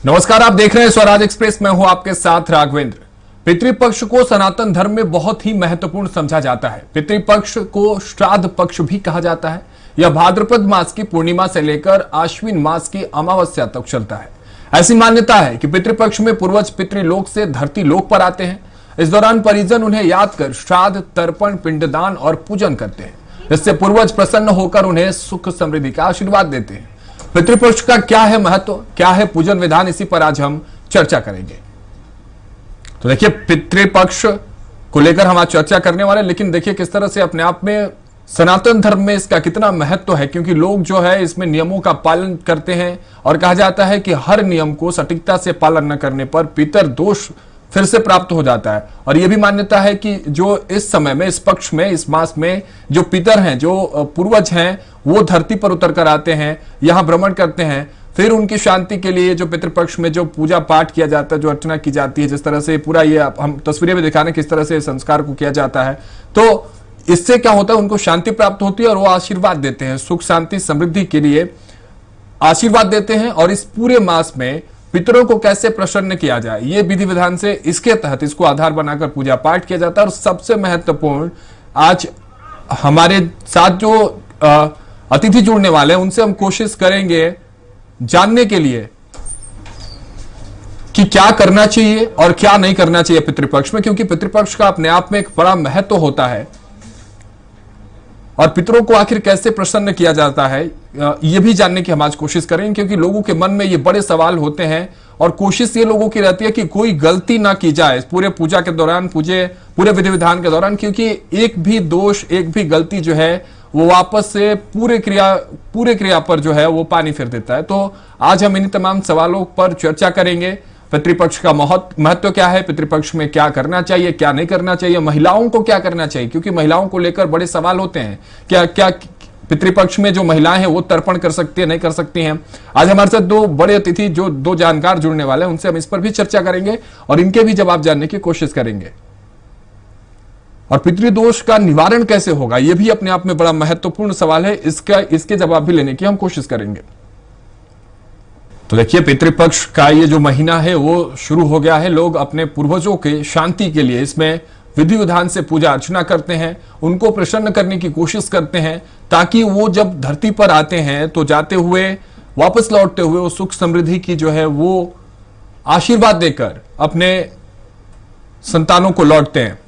नमस्कार, आप देख रहे हैं स्वराज एक्सप्रेस। मैं हूं आपके साथ राघवेंद्र। पितृपक्ष को सनातन धर्म में बहुत ही महत्वपूर्ण समझा जाता है। पितृपक्ष को श्राद्ध पक्ष भी कहा जाता है। यह भाद्रपद मास की पूर्णिमा से लेकर आश्विन मास की अमावस्या तक चलता है। ऐसी मान्यता है कि पितृपक्ष में पूर्वज पितृलोक से धरती लोक पर आते हैं। इस दौरान परिजन उन्हें याद कर श्राद्ध, तर्पण, पिंडदान और पूजन करते हैं। इससे पूर्वज प्रसन्न होकर उन्हें सुख समृद्धि का आशीर्वाद देते हैं। पितृपक्ष का क्या है महत्व, क्या है पूजन विधान, इसी पर आज हम चर्चा करेंगे। तो देखिए, पितृपक्ष को लेकर हम आज चर्चा करने वाले, लेकिन देखिए किस तरह से अपने आप में सनातन धर्म में इसका कितना महत्व है, क्योंकि लोग जो है इसमें नियमों का पालन करते हैं और कहा जाता है कि हर नियम को सटीकता से पालन न करने पर पितर दोष फिर से प्राप्त हो जाता है। और यह भी मान्यता है कि जो इस समय में, इस पक्ष में, इस मास में जो पितर हैं, जो पूर्वज हैं, वो धरती पर उतर कर आते हैं, यहाँ भ्रमण करते हैं। फिर उनकी शांति के लिए जो पितृपक्ष में जो पूजा पाठ किया जाता है, जो अर्चना की जाती है, जिस तरह से पूरा ये हम तस्वीरें में दिखा रहे हैं किस तरह से संस्कार को किया जाता है, तो इससे क्या होता है, उनको शांति प्राप्त होती है और वो आशीर्वाद देते हैं, सुख शांति समृद्धि के लिए आशीर्वाद देते हैं। और इस पूरे मास में पितरों को कैसे प्रसन्न किया जाए, ये विधि विधान से इसके तहत इसको आधार बनाकर पूजा पाठ किया जाता है। और सबसे महत्वपूर्ण, आज हमारे साथ जो अतिथि जुड़ने वाले हैं, उनसे हम कोशिश करेंगे जानने के लिए कि क्या करना चाहिए और क्या नहीं करना चाहिए पितृपक्ष में, क्योंकि पितृपक्ष का अपने आप में एक बड़ा महत्व होता है। और पितरों को आखिर कैसे प्रसन्न किया जाता है, यह भी जानने की हम आज कोशिश करेंगे, क्योंकि लोगों के मन में ये बड़े सवाल होते हैं और कोशिश ये लोगों की रहती है कि कोई गलती ना की जाए पूरे पूजा के दौरान, पूरे विधि विधान के दौरान, क्योंकि एक भी दोष, एक भी गलती जो है वो वापस से पूरे क्रिया पर जो है वो पानी फेर देता है। तो आज हम इन तमाम सवालों पर चर्चा करेंगे। पितृपक्ष का महत्व क्या है, पितृपक्ष में क्या करना चाहिए, क्या नहीं करना चाहिए, महिलाओं को क्या करना चाहिए, क्योंकि महिलाओं को लेकर बड़े सवाल होते हैं। क्या पितृपक्ष में जो महिलाएं हैं वो तर्पण कर सकती है, नहीं कर सकती हैं। आज हमारे साथ दो बड़े अतिथि, जो दो जानकार जुड़ने वाले हैं, उनसे हम इस पर भी चर्चा करेंगे और इनके भी जवाब जानने की कोशिश करेंगे। और पितृदोष का निवारण कैसे होगा, यह भी अपने आप में बड़ा महत्वपूर्ण सवाल है। इसके जवाब भी लेने की हम कोशिश करेंगे। तो देखिए, पितृपक्ष का ये जो महीना है वो शुरू हो गया है। लोग अपने पूर्वजों के शांति के लिए इसमें विधि विधान से पूजा अर्चना करते हैं, उनको प्रसन्न करने की कोशिश करते हैं, ताकि वो जब धरती पर आते हैं तो जाते हुए, वापस लौटते हुए वो सुख समृद्धि की जो है वो आशीर्वाद देकर अपने संतानों को लौटते हैं।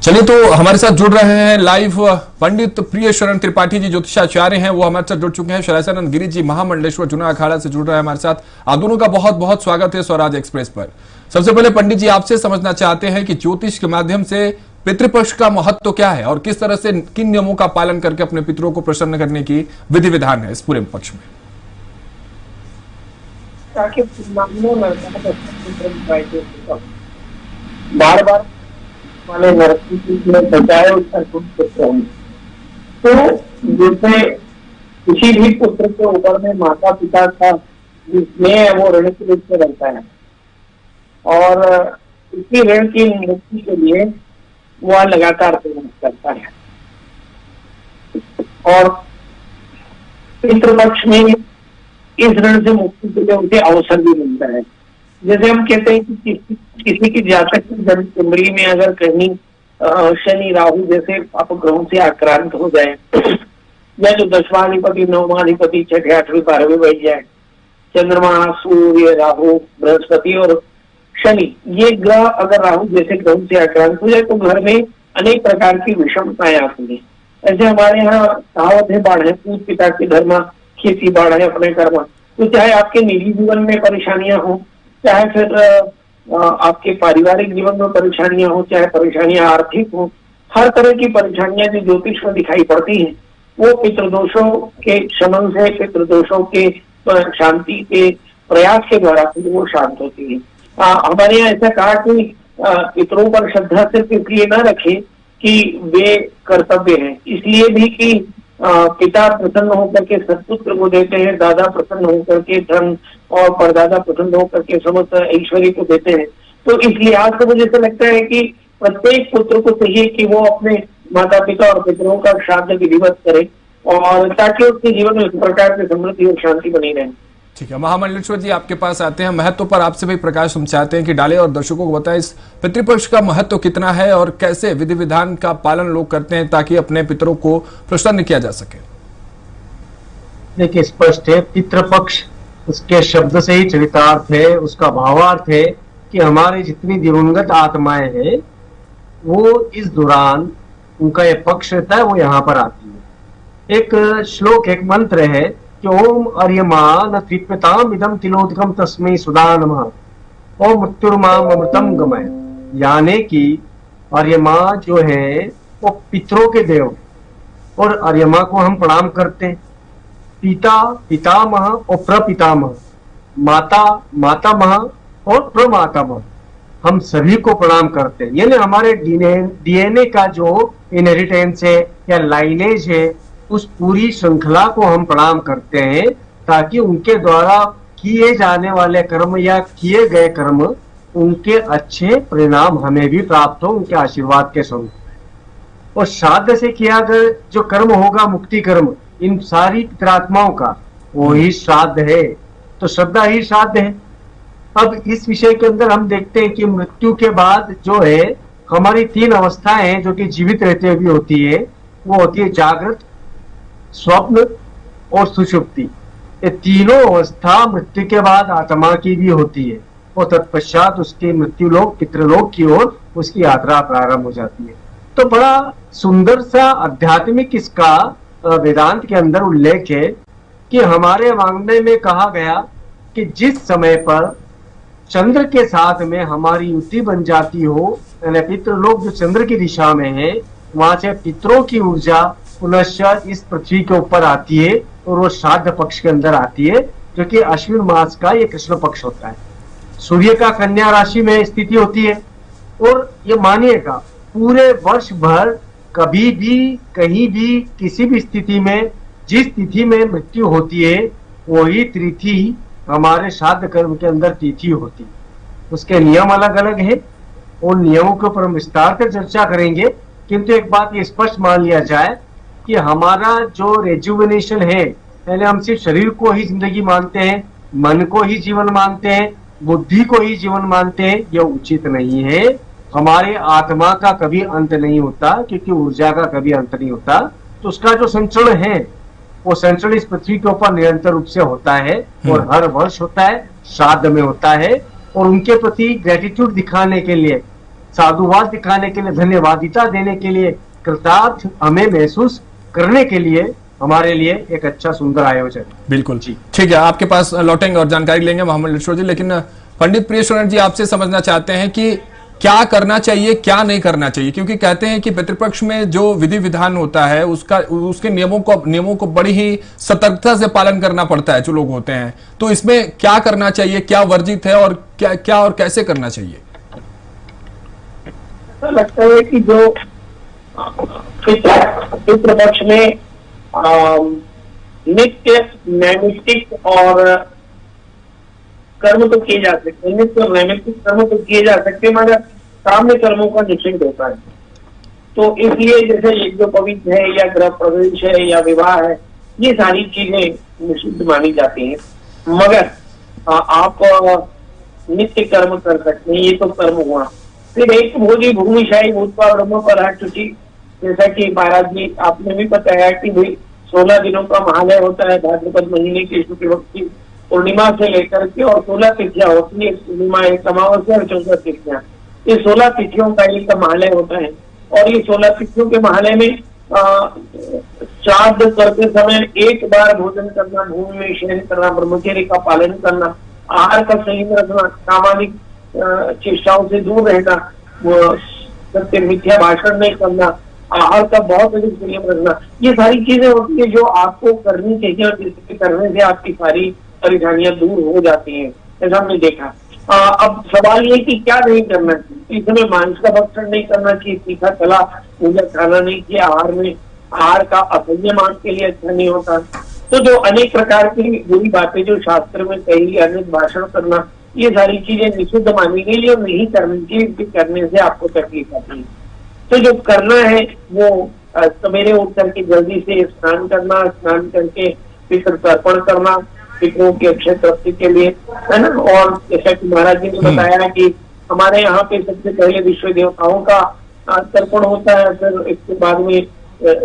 चलिए, तो हमारे साथ जुड़ रहे हैं लाइव पंडित प्रिय शरण त्रिपाठी जी, ज्योतिषाचार्य हैं, वो हमारे साथ जुड़ चुके हैं। शरायसानंद गिरी जी महामंडलेश्वर जुना अखाड़ा से जुड़ रहे हैं हमारे साथ। आप दोनों का बहुत बहुत स्वागत है स्वराज एक्सप्रेस पर। सबसे पहले पंडित जी, आपसे समझना चाहते हैं कि ज्योतिष के माध्यम से पितृपक्ष का महत्व क्या है और किस तरह से, किन नियमों का पालन करके अपने पितरों को प्रसन्न करने की विधि विधान है इस पूरे पक्ष में। बार बार वाले में बचाए उसका तो जैसे किसी भी पुत्र के ऊपर में माता पिता का स्नेह है वो ऋण के रूप में रहता है, और इसी ऋण की मुक्ति के लिए वह लगातार प्रयास करता है। और पितृपक्ष में इस ऋण से मुक्ति के लिए उसे अवसर भी मिलता है। जैसे हम कहते हैं कि किसी की जातक की जन्म कुंडली में अगर कहीं शनि राहु जैसे अपग्रहों से आक्रांत हो जाए, या जो दशमाधिपति, नवमाधिपति, छठे, आठवीं, 12वें बैठ जाए, चंद्रमा, सूर्य, राहु, बृहस्पति और शनि, ये ग्रह अगर राहु जैसे ग्रहों से आक्रांत हो जाए तो घर में अनेक प्रकार की विषमताएं आती है। ऐसे हमारे यहाँ कहावत है, बाढ़ है पूत पिता की धर्म, खेती बाढ़ है अपने कर्म। तो चाहे आपके निजी जीवन में परेशानियां हो, चाहे फिर आपके पारिवारिक जीवन में परेशानियां हो, चाहे परेशानियां आर्थिक हो, हर तरह की परेशानियां जो ज्योतिष में दिखाई पड़ती हैं वो पितृदोषों के शमन से, पितृदोषों के शांति के प्रयास के द्वारा वो शांत होती है। हमारे यहाँ ऐसा कहा कि पितरों पर श्रद्धा सिर्फ इसलिए न रखें कि वे कर्तव्य हैं, इसलिए भी कि पिता प्रसन्न होकर के सत्पुत्र को देते हैं, दादा प्रसन्न होकर के धन और परदादा प्रसन्न होकर के समस्त ऐश्वर्य को देते हैं। तो इस लिहाज से मुझे ऐसा लगता है कि प्रत्येक पुत्र को चाहिए कि वो अपने माता पिता और पितरों का श्राद्ध विधिवत करे, और ताकि उसके जीवन में इस प्रकार की समृद्धि और शांति बनी रहे। ठीक है, महामंडलेश्वर जी आपके पास आते हैं। महत्व पर आपसे भी प्रकाश हम चाहते हैं कि डालें और दर्शकों को बताएं इस पितृपक्ष का महत्व कितना है और कैसे विधि विधान का पालन लोग करते हैं ताकि अपने पितरों को प्रसन्न किया जा सके। देखिए, स्पष्ट है, पितृपक्ष उसके शब्द से ही चरितार्थ है, उसका भावार्थ है कि हमारी जितनी दिवंगत आत्माएं हैं वो इस दौरान उनका ये पक्ष रहता है, वो यहाँ पर आती है। एक श्लोक, एक मंत्र है कि ओम अर्यमा न त्रिप्यताम इदम तिलोदकम तस्मै सुधा नमः ओम मृत्युर्माम अमृतम गमय। यानी कि अर्यमा जो है वो पितरों के देव, और अर्यमा को हम प्रणाम करते हैं। पिता पितामह और प्रपितामह, माता मातामह और प्रमातामह, हम सभी को प्रणाम करते हैं। यानी हमारे डीएनए का जो इनहेरिटेंस है या लाइनेज है, उस पूरी श्रृंखला को हम प्रणाम करते हैं ताकि उनके द्वारा किए जाने वाले कर्म या किए गए कर्म, उनके अच्छे परिणाम हमें भी प्राप्त हो, उनके आशीर्वाद के स्वरूप। और श्राद्ध से किया गया जो कर्म होगा, मुक्ति कर्म, इन सारी पितरात्माओं का वो ही श्राद्ध है, तो श्रद्धा ही श्राद्ध है। अब इस विषय के अंदर हम देखते हैं कि मृत्यु के बाद जो है हमारी 3 अवस्थाएं हैं जो कि जीवित रहते हुए होती है। वो होती है जागृत, स्वप्न और सुषुप्ति। ये तीनों अवस्था मृत्यु के बाद आत्मा की भी होती है और तत्पश्चात उसकी मृत्यु लोक पितृलोक की ओर उसकी यात्रा प्रारंभ हो जाती है। तो बड़ा सुंदर सा आध्यात्मिक इसका वेदांत के अंदर उल्लेख है कि हमारे वाङ्मय में कहा गया कि जिस समय पर चंद्र के साथ में हमारी युति बन जाती हो, यानी पितृलोक जो चंद्र की दिशा में है, वहां से पितरों की ऊर्जा पुनश्च इस पृथ्वी के ऊपर आती है और वो श्राद्ध पक्ष के अंदर आती है, जो कि अश्विन मास का ये कृष्ण पक्ष होता है। सूर्य का कन्या राशि में स्थिति होती है और ये मानिएगा पूरे वर्ष भर कभी भी कहीं भी किसी भी स्थिति में जिस तिथि में मृत्यु होती है वही तिथि हमारे श्राद्ध कर्म के अंदर तिथि होती है। उसके नियम अलग अलग है, उन नियमों के ऊपर हम विस्तार कर चर्चा करेंगे, किंतु एक बात ये स्पष्ट मान लिया जाए कि हमारा जो रेजुवेनेशन है, यानी हम सिर्फ शरीर को ही जिंदगी मानते हैं, मन को ही जीवन मानते हैं, बुद्धि को ही जीवन मानते हैं, यह उचित नहीं है। हमारे आत्मा का कभी अंत नहीं होता, क्योंकि ऊर्जा का कभी अंत नहीं होता। तो उसका जो संचरण है वो संचरण इस पृथ्वी के ऊपर निरंतर रूप से होता है और हर वर्ष होता है, श्राद्ध में होता है। और उनके प्रति ग्रेटिट्यूड दिखाने के लिए, साधुवाद दिखाने के लिए, धन्यवादिता देने के लिए, कृतार्थ हमें महसूस करने के लिए हमारे लिए एक अच्छा सुंदर आयोजन। बिल्कुल जी, ठीक है, आपके पास लौटेंगे और जानकारी लेंगे महामंडलेश्वर जी। लेकिन पंडित प्रियशरण जी आपसे समझना चाहते हैं कि क्या करना चाहिए, क्या नहीं करना चाहिए, क्योंकि कहते हैं कि पितृपक्ष में जो विधि विधान होता है उसके नियमों को बड़ी ही सतर्कता से पालन करना पड़ता है जो लोग होते हैं। तो इसमें क्या करना चाहिए, क्या वर्जित है और क्या और कैसे करना चाहिए? ऐसा लगता है कि जो पितृपक्ष में नित्य नैमित्तिक और कर्म तो किए जा सकते हैं, नित्य और नैमित्तिक कर्म तो किए जा सकते हैं, मगर काम्य कर्मों का निषेध होता है। तो इसलिए जैसे यज्ञोपवीत है या गृह प्रवेश है या विवाह है, ये सारी चीजें निषिद्ध मानी जाती हैं। मगर आप नित्य कर्म कर सकते हैं, ये तो कर्म हुआ। फिर एक भोजी भूमिशाही भूतपा ब्रह्म पर हटुचि, जैसा कि महाराज जी आपने भी बताया कि भाई 16 दिनों का महालय होता है भाद्रपद महीने की शुक्ल पक्ष की पूर्णिमा से लेकर के, और 16 तिथियां होती है, पूर्णिमा एक अमावस्या और 14 तिथियां। ये 16 तिथियों का एक महालय होता है और ये 16 तिथियों के महालय में श्राद्ध करते समय एक बार भोजन करना, भूमि में शयन करना, ब्रह्मचर्य का पालन करना, आहार का संयम रखना, कामानिक चेष्टाओं से दूर रहना, सत्य मिथ्या भाषण नहीं करना, आहार का बहुत अधिक संयम रखना, ये सारी चीजें होती है जो आपको करनी चाहिए और जिसके करने से आपकी सारी परेशानियां दूर हो जाती हैं, ऐसा हमने देखा। अब सवाल ये कि क्या नहीं करना चाहिए। इसमें मांस का भक्षण नहीं करना चाहिए, तीखा तला पूजा खाना नहीं चाहिए, आहार का असंयम आंख के लिए अच्छा नहीं होता। तो जो अनेक प्रकार की बुरी बातें जो शास्त्र में कही, अनेक भाषण करना, ये सारी चीजें निषिद्ध मानी गई और नहीं करनी चाहिए, करने से आपको तकलीफ आती है। तो जो करना है वो सवेरे उठ करके जल्दी से स्नान करना, स्नान करके पितृ तर्पण करना पितरों की अक्षय प्राप्ति के लिए, है ना। और जैसा कि महाराज जी ने बताया कि हमारे यहाँ पे सबसे पहले विश्व देवताओं का तर्पण होता है, फिर इसके बाद में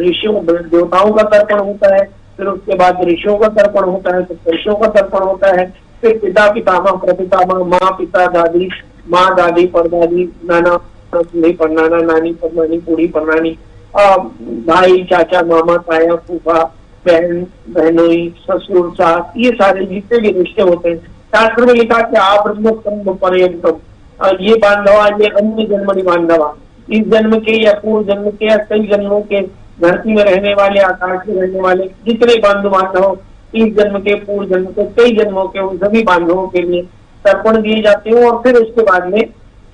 ऋषियों देवताओं का तर्पण होता है, फिर उसके बाद ऋषियों का तर्पण होता है, फिर ऋषियों का तर्पण होता है, फिर पिता पितामह प्रपितामह, माँ पिता दादी, माँ दादी परदादी, नाना परनाना, नानी परनानी, बूढ़ी परनानी, भाई चाचा मामा ताया फूफा बहन बहनोई ससुर सास, ये सारे जितने भी रिश्ते होते हैं। शास्त्र में लिखा कि आप ब्रह्म पर्यंतम, ये बांधवा, ये अन्य जन्मनि बांधवा, इस जन्म के या पूर्व जन्म के या कई जन्मों के धरती में रहने वाले, आकाश में रहने वाले जितने बंधु बांधव, इस जन्म के पूर्व जन्म के कई जन्मों के, उन सभी बांधवों के लिए तर्पण दिए जाते हैं। और फिर उसके बाद में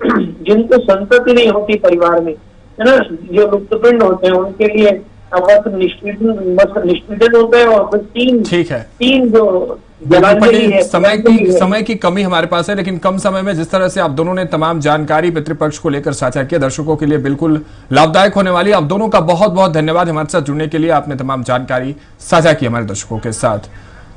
जिनको संतति नहीं होती परिवार में, है ना, जो लुप्तपिंड होते हैं, उनके लिए वस्त्र निष्पीडन होते हैं। और फिर तीन जो समय की कमी हमारे पास है, लेकिन कम समय में जिस तरह से आप दोनों ने तमाम जानकारी पितृपक्ष को लेकर साझा किया, दर्शकों के लिए बिल्कुल लाभदायक होने वाली। आप दोनों का बहुत बहुत धन्यवाद हमारे साथ जुड़ने के लिए, आपने तमाम जानकारी साझा की हमारे दर्शकों के साथ।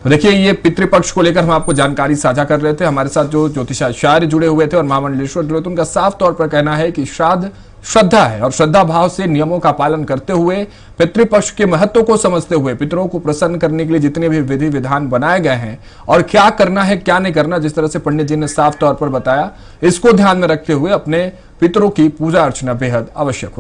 तो देखिए, ये पितृपक्ष को लेकर हम आपको जानकारी साझा कर रहे थे। हमारे साथ जो ज्योतिषाचार्य जुड़े हुए थे और महामंडलेश्वर जुड़े थे, उनका साफ तौर पर कहना है कि श्राद्ध श्रद्धा है और श्रद्धा भाव से नियमों का पालन करते हुए, पितृपक्ष के महत्व को समझते हुए, पितरों को प्रसन्न करने के लिए जितने भी विधि विधान बनाए गए हैं और क्या करना है क्या नहीं करना, जिस तरह से पंडित जी ने साफ तौर पर बताया, इसको ध्यान में रखते हुए अपने पितरों की पूजा अर्चना बेहद आवश्यक होती है।